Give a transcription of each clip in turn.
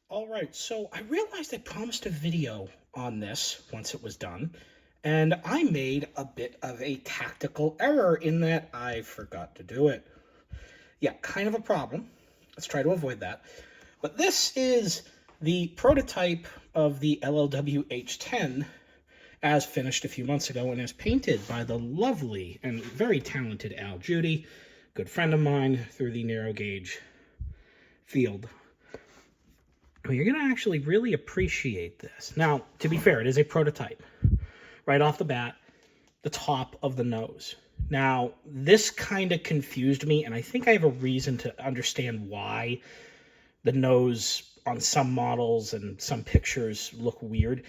All right, so I realized I promised a video on this once it was done, and I made a bit of a tactical error in that I forgot to do it. Yeah, kind of a problem. Let's try to avoid that. But this is the prototype of the LLW H10 as finished a few months ago and as painted by the lovely and very talented Al Judy, good friend of mine through the narrow gauge field. Well, you're going to actually really appreciate this. Now, to be fair, it is a prototype. Right off the bat, the top of the nose. Now, this kind of confused me, and I think I have a reason to understand why the nose on some models and some pictures look weird.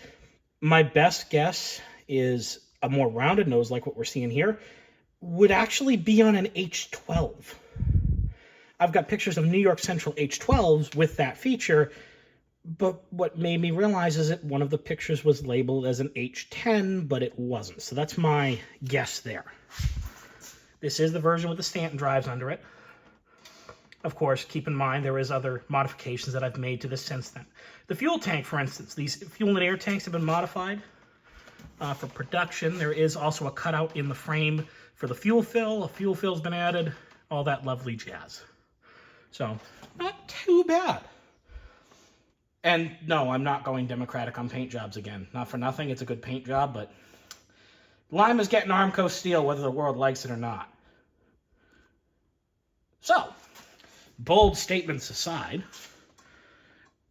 My best guess is a more rounded nose, like what we're seeing here, would actually be on an H12. I've got pictures of New York Central H12s with that feature, but what made me realize is that one of the pictures was labeled as an H10, but it wasn't. So that's my guess there. This is the version with the Stanton drives under it. Of course, keep in mind there is other modifications that I've made to this since then. The fuel tank, for instance, these fuel and air tanks have been modified for production. There is also a cutout in the frame for the fuel fill. A fuel fill's been added, all that lovely jazz. So, not too bad. And no, I'm not going Democratic on paint jobs again. Not for nothing, it's a good paint job, but Lime is getting Armco steel whether the world likes it or not. So, bold statements aside,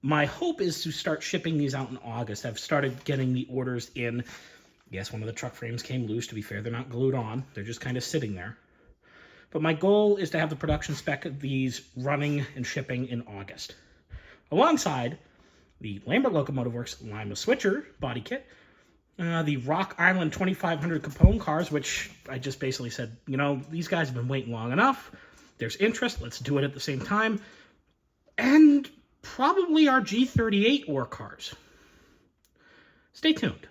my hope is to start shipping these out in August. I've started getting the orders in. Yes, one of the truck frames came loose. To be fair, they're not glued on. They're just kind of sitting there. But my goal is to have the production spec of these running and shipping in August. Alongside the Lambert Locomotive Works Lima Switcher body kit, the Rock Island 2500 Capone cars, which I just basically said, you know, these guys have been waiting long enough. There's interest. Let's do it at the same time. And probably our G38 ore cars. Stay tuned.